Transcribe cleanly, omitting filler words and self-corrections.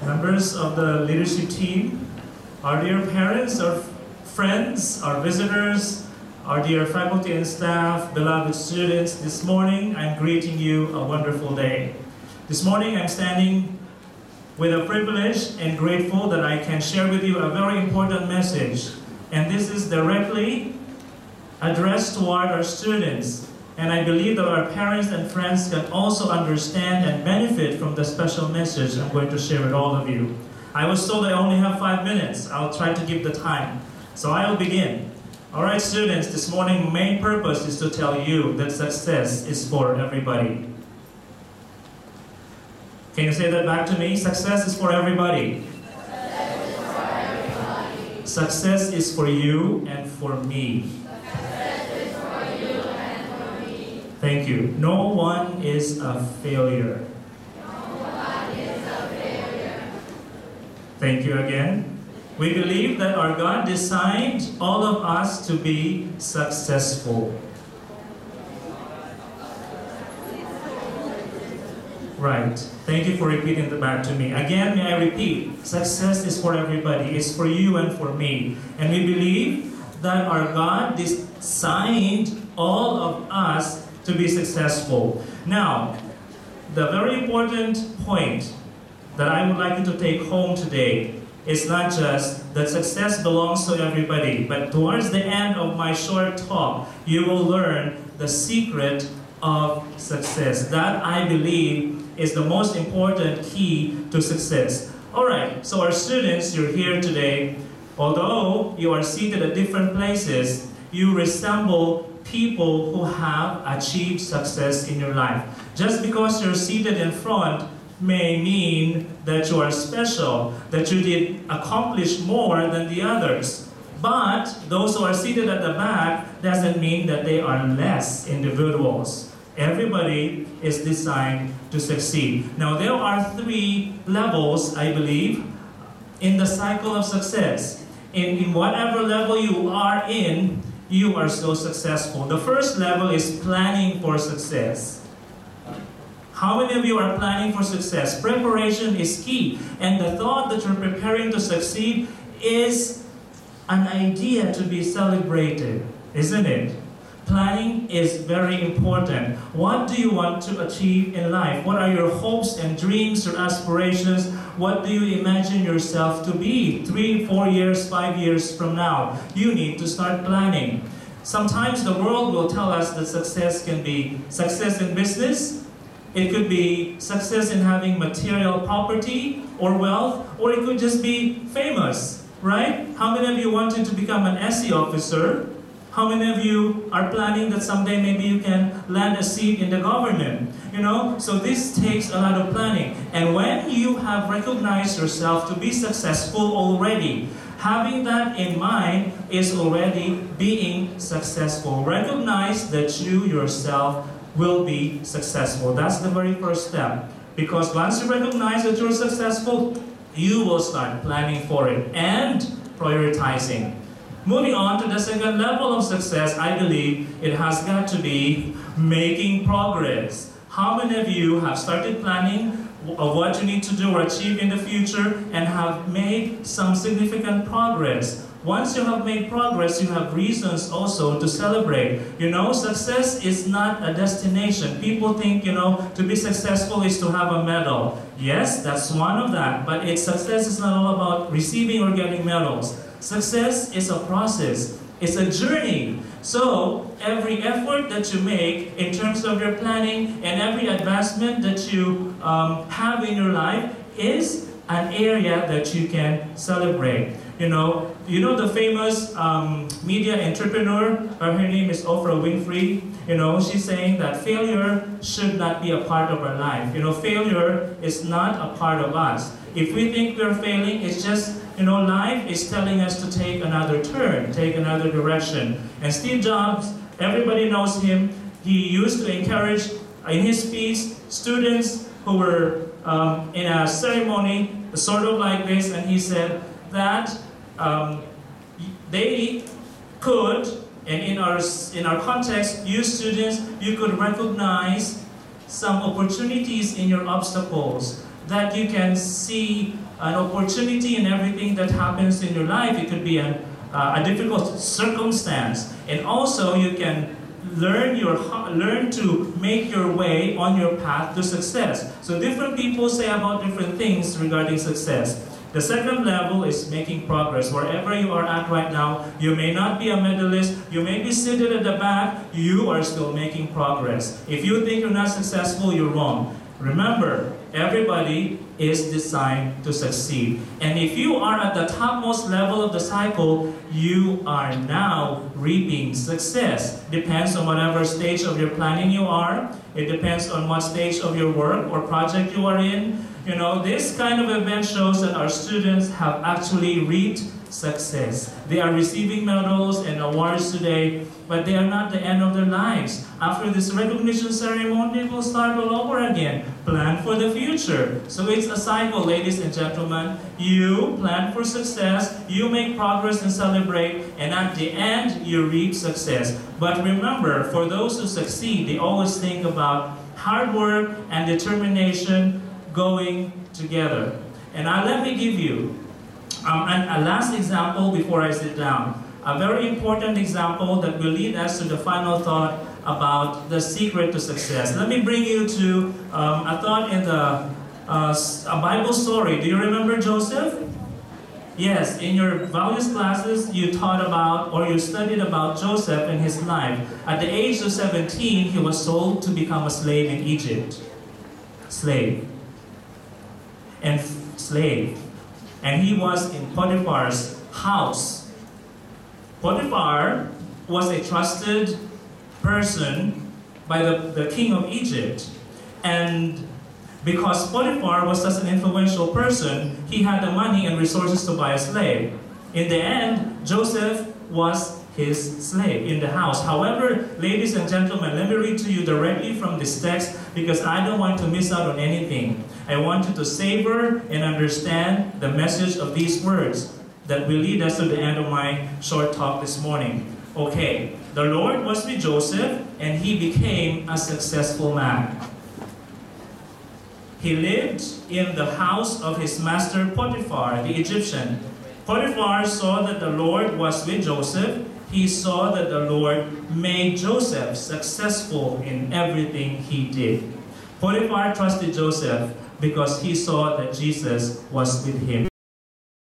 members of the leadership team, our dear parents, our friends, our visitors, our dear faculty and staff, beloved students, this morning I'm greeting you a wonderful day. This morning I'm standing with a privilege and grateful that I can share with you a very important message. And this is directly addressed toward our students. And I believe that our parents and friends can also understand and benefit from the special message I'm going to share with all of you. I was told I only have 5 minutes. I'll try to give the time. So I'll begin. All right, students, this morning's main purpose is to tell you that success is for everybody. Can you say that back to me? Success is for everybody. Success is for everybody. Success is for you and for me. Success is for you and for me. Thank you. No one is a failure. No one is a failure. Thank you again. We believe that our God designed all of us to be successful. Right. Thank you for repeating that back to me. Again, may I repeat, success is for everybody. It's for you and for me. And we believe that our God designed all of us to be successful. Now, the very important point that I would like you to take home today is not just that success belongs to everybody, but towards the end of my short talk, you will learn the secret of success. That, I believe, is the most important key to success. All right, so our students, you're here today. Although you are seated at different places, you resemble people who have achieved success in your life. Just because you're seated in front may mean that you are special, that you did accomplish more than the others. But those who are seated at the back doesn't mean that they are less individuals. Everybody is designed to succeed. Now, there are 3 levels, I believe, in the cycle of success. In whatever level you are in, you are so successful. The first level is planning for success. How many of you are planning for success? Preparation is key. And the thought that you're preparing to succeed is an idea to be celebrated, isn't it? Planning is very important. What do you want to achieve in life? What are your hopes and dreams, your aspirations? What do you imagine yourself to be 3, 4 years, 5 years from now? You need to start planning. Sometimes the world will tell us that success can be success in business. It could be success in having material property or wealth, or it could just be famous, right? How many of you wanted to become an SE officer? How many of you are planning that someday maybe you can land a seat in the government? So this takes a lot of planning. And when you have recognized yourself to be successful already, having that in mind is already being successful. Recognize that you yourself will be successful. That's the very first step. Because once you recognize that you're successful, you will start planning for it and prioritizing. Moving on to the second level of success, I believe it has got to be making progress. How many of you have started planning of what you need to do or achieve in the future and have made some significant progress? Once you have made progress, you have reasons also to celebrate. Success is not a destination. People think, to be successful is to have a medal. Yes, that's one of that, but success is not all about receiving or getting medals. Success is a process. It's a journey. So every effort that you make in terms of your planning and every advancement that you have in your life is an area that you can celebrate. The famous media entrepreneur, her name is Oprah Winfrey. She's saying that failure should not be a part of our life. Failure is not a part of us. If we think we're failing, it's just, life is telling us to take another turn, take another direction. And Steve Jobs, everybody knows him. He used to encourage in his speech students who were in a ceremony, sort of like this, and he said that they could, and in our context, you students, you could recognize some opportunities in your obstacles that you can see an opportunity in everything that happens in your life. It could be a difficult circumstance, and also you can learn to make your way on your path to success. So different people say about different things regarding success. The second level is making progress. Wherever you are at right now, you may not be a medalist, you may be seated at the back, you are still making progress. If you think you're not successful, you're wrong. Remember, everybody is designed to succeed. And if you are at the topmost level of the cycle, you are now reaping success. Depends on whatever stage of your planning you are. It depends on what stage of your work or project you are in. You know, this kind of event shows that our students have actually reaped success. They are receiving medals and awards today, but they are not the end of their lives. After this recognition ceremony, they will start all over again. Plan for the future. So it's a cycle, ladies and gentlemen. You plan for success, you make progress and celebrate, and at the end, you reap success. But remember, for those who succeed, they always think about hard work and determination going together. And let me give you a last example before I sit down. A very important example that will lead us to the final thought about the secret to success. Let me bring you to a thought in a Bible story. Do you remember Joseph? Yes, in your values classes, you taught about or you studied about Joseph and his life. At the age of 17, he was sold to become a slave in Egypt. Slave. And he was in Potiphar's house. Potiphar was a trusted person by the king of Egypt. And because Potiphar was such an influential person, he had the money and resources to buy a slave. In the end, Joseph was his slave in the house. However, ladies and gentlemen, let me read to you directly from this text because I don't want to miss out on anything. I want you to savor and understand the message of these words that will lead us to the end of my short talk this morning. Okay, the Lord was with Joseph and he became a successful man. He lived in the house of his master Potiphar, the Egyptian. Potiphar saw that the Lord was with Joseph. He saw that the Lord made Joseph successful in everything he did. Potiphar trusted Joseph because he saw that Jesus was with him.